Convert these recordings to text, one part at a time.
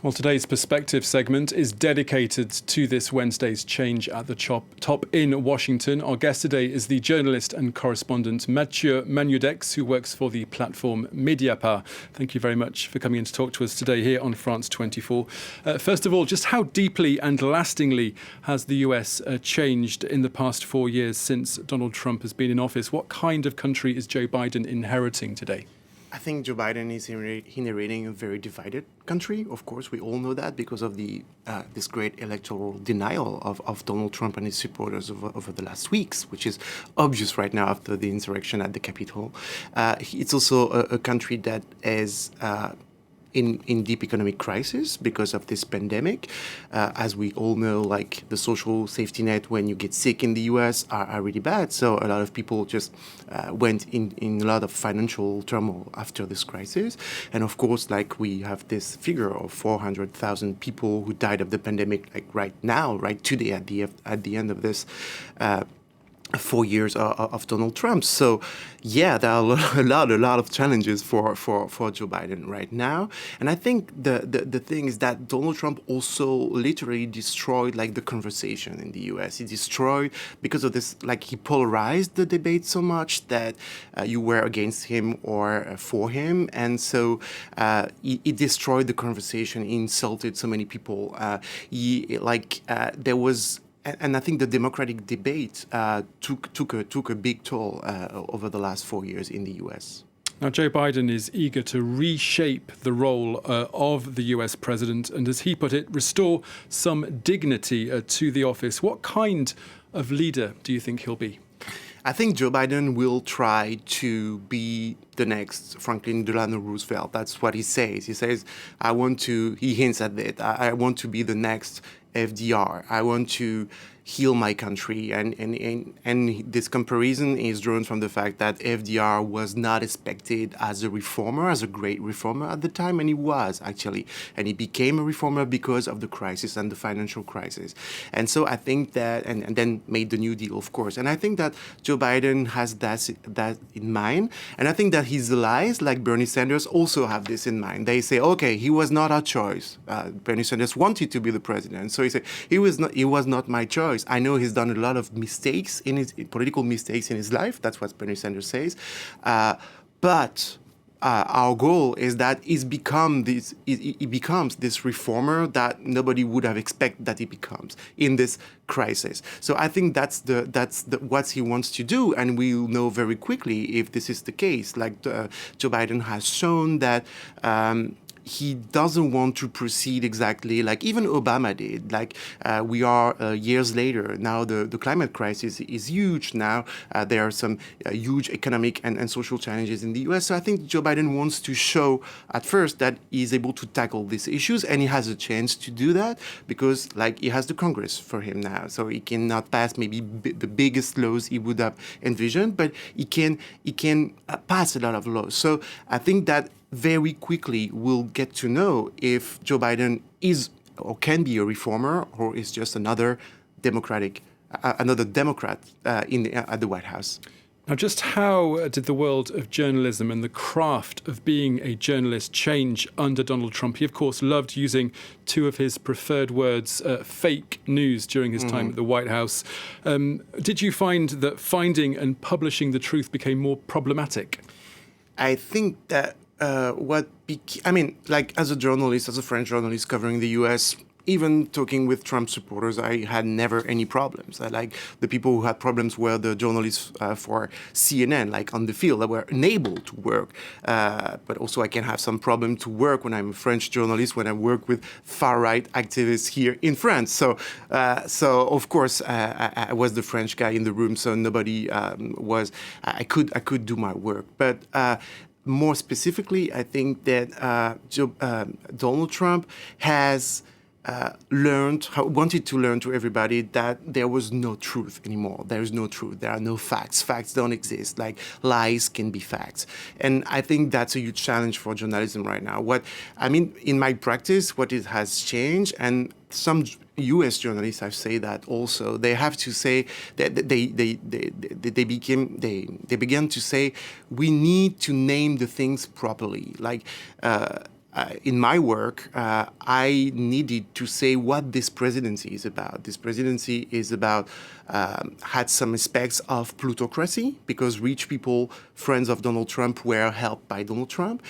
Well, today's Perspective segment is dedicated to this Wednesday's change at the top in Washington. Our guest today is the journalist and correspondent Mathieu Magnaudeix, who works for the platform Mediapart. Thank you very much for coming in to talk to us today here on France 24. First of all, just how deeply and lastingly has the US changed in the past 4 years since Donald Trump has been in office? What kind of country is Joe Biden inheriting today? I think Joe Biden is inheriting a very divided country. Of course, we all know that because of this great electoral denial of Donald Trump and his supporters over the last weeks, which is obvious right now after the insurrection at the Capitol. It's also a country that is in deep economic crisis because of this pandemic. As we all know, like the social safety net when you get sick in the US are really bad. So a lot of people just went in a lot of financial turmoil after this crisis. And of course, like we have this figure of 400,000 people who died of the pandemic, like right now, right today at the end of this 4 years of Donald Trump. So, yeah, there are a lot of challenges for Joe Biden right now. And I think the thing is that Donald Trump also literally destroyed like the conversation in the US. He destroyed because of this, like he polarized the debate so much that you were against him or for him. And so he destroyed the conversation. He insulted so many people. There was. And I think the democratic debate took a big toll over the last 4 years in the US. Now, Joe Biden is eager to reshape the role of the US president and, as he put it, restore some dignity to the office. What kind of leader do you think he'll be? I think Joe Biden will try to be the next Franklin Delano Roosevelt. That's what he says. He says, he hints at it, I want to be the next FDR. I want to heal my country. And this comparison is drawn from the fact that FDR was not expected as a reformer, as a great reformer at the time, and he was actually. And he became a reformer because of the crisis and the financial crisis. And so I think that, and then made the New Deal, of course. And I think that Joe Biden has that in mind. And I think that his allies, like Bernie Sanders, also have this in mind. They say, okay, he was not our choice. Bernie Sanders wanted to be the president. So he said, he was not my choice. I know he's done a lot of mistakes political mistakes in his life. That's what Bernie Sanders says. But our goal is that he becomes this reformer that nobody would have expected that he becomes in this crisis. So I think that's what he wants to do, and we'll know very quickly if this is the case. Like Joe Biden has shown that. He doesn't want to proceed exactly like even Obama did. Like we are years later. Now the climate crisis is huge. Now there are some huge economic and social challenges in the US. So I think Joe Biden wants to show at first that he's able to tackle these issues, and he has a chance to do that because like he has the Congress for him now. So he cannot pass maybe the biggest laws he would have envisioned, but he can pass a lot of laws. So I think that very quickly we'll get to know if Joe Biden is or can be a reformer or is just another Democrat at the White House. Now, just how did the world of journalism and the craft of being a journalist change under Donald Trump? He, of course, loved using two of his preferred words, fake news, during his time at the White House. Did you find that finding and publishing the truth became more problematic? I think that as a journalist, as a French journalist covering the US, even talking with Trump supporters, I had never any problems. The people who had problems were the journalists for CNN, like on the field, that were unable to work. But also I can have some problem to work when I'm a French journalist, when I work with far-right activists here in France. So of course, I was the French guy in the room, so nobody I could do my work. But more specifically, I think that Donald Trump has wanted to learn to everybody that there was no truth anymore. There is no truth. There are no facts. Facts don't exist. Like lies can be facts. And I think that's a huge challenge for journalism right now. In my practice, what it has changed, and some U.S. journalists have said that also, they have to say that they began to say we need to name the things properly. in my work, I needed to say what this presidency is about. This presidency is about, had some aspects of plutocracy, because rich people, friends of Donald Trump, were helped by Donald Trump.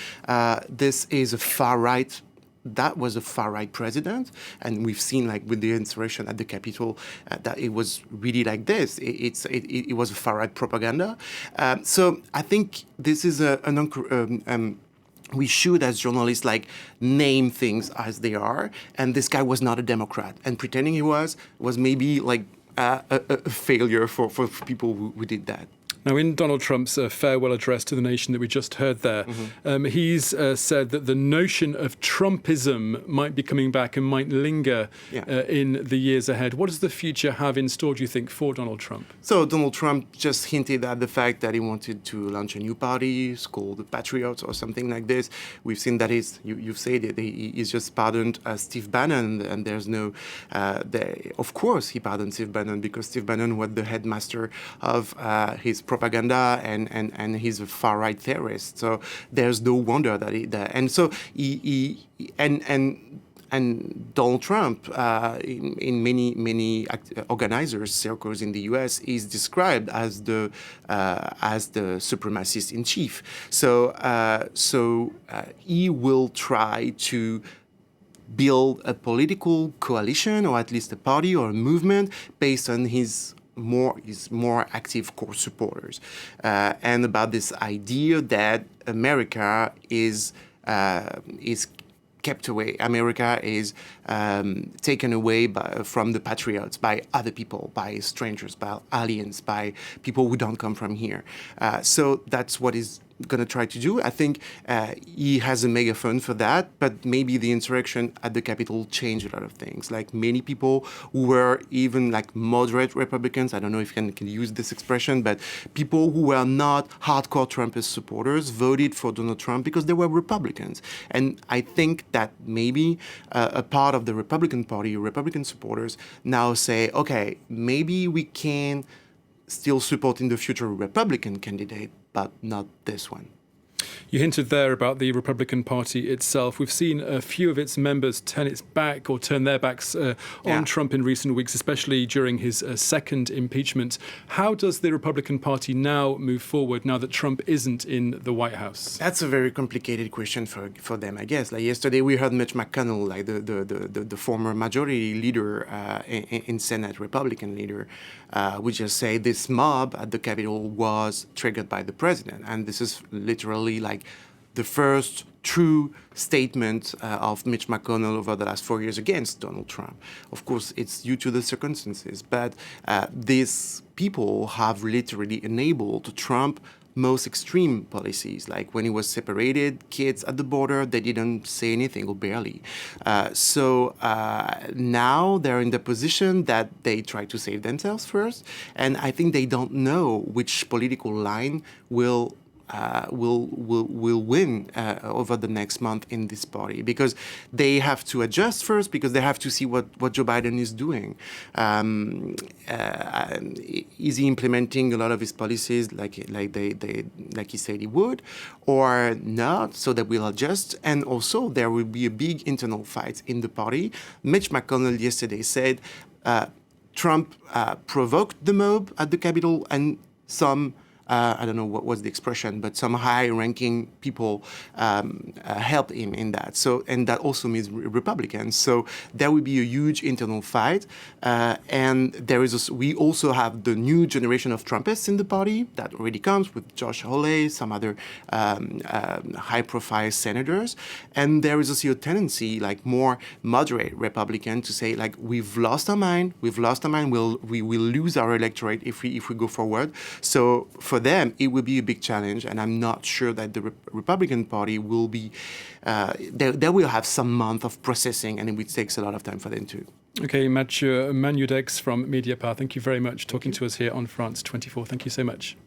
This is a far-right. That was a far-right president, and we've seen, like with the insurrection at the Capitol, that it was really like this. It was a far-right propaganda. So I think this is we should, as journalists, like name things as they are. And this guy was not a Democrat, and pretending he was maybe like a failure for people who did that. Now, in Donald Trump's farewell address to the nation that we just heard there, he's said that the notion of Trumpism might be coming back and might linger in the years ahead. What does the future have in store, do you think, for Donald Trump? So Donald Trump just hinted at the fact that he wanted to launch a new party, it's called the Patriots or something like this. We've seen that you've said it, he's just pardoned Steve Bannon, and there's no, of course he pardoned Steve Bannon, because Steve Bannon was the headmaster of his propaganda, and he's a far-right theorist. So there's no wonder that and so and Donald Trump, in many organizers' circles in the U.S., is described as the supremacist in chief. So he will try to build a political coalition, or at least a party or a movement, based on his more active core supporters, and about this idea that America is kept away. America is taken away from the patriots by other people, by strangers, by aliens, by people who don't come from here. So that's what he's going to try to do. I think he has a megaphone for that, but maybe the insurrection at the Capitol changed a lot of things. Like many people who were even like moderate Republicans, I don't know if you can use this expression, but people who were not hardcore Trumpist supporters voted for Donald Trump because they were Republicans. And I think that maybe a part of the Republican Party, Republican supporters, now say, okay, maybe we can still support in the future a Republican candidate, but not this one. You hinted there about the Republican Party itself. We've seen a few of its members turn their backs on Trump in recent weeks, especially during his second impeachment. How does the Republican Party now move forward now that Trump isn't in the White House? That's a very complicated question for them, I guess. Like yesterday, we heard Mitch McConnell, like the former majority leader in Senate, Republican leader, which just say this mob at the Capitol was triggered by the president, and this is literally like the first true statement of Mitch McConnell over the last 4 years against Donald Trump. Of course, it's due to the circumstances, but these people have literally enabled Trump most extreme policies, like when he was separated kids at the border, they didn't say anything or barely. So now they're in the position that they try to save themselves first, and I think they don't know which political line will win over the next month in this party, because they have to adjust first, because they have to see what Joe Biden is doing. Is he implementing a lot of his policies like he said he would, or not? So that will adjust, and also there will be a big internal fight in the party. Mitch McConnell yesterday said Trump provoked the mob at the Capitol, and some I don't know what was the expression, but some high-ranking people helped him in that. So, and that also means Republicans. So there will be a huge internal fight, and there is we also have the new generation of Trumpists in the party that already comes with Josh Hawley, some other high-profile senators, and there is also a tendency, like more moderate Republican, to say like we've lost our mind, we will lose our electorate if we go forward. So for them, it will be a big challenge, and I'm not sure that the Republican Party will be. They will have some month of processing, and it takes a lot of time for them too. Okay, Mathieu Magnaudeix from Mediapart, thank you very much talking to us here on France 24. Thank you so much.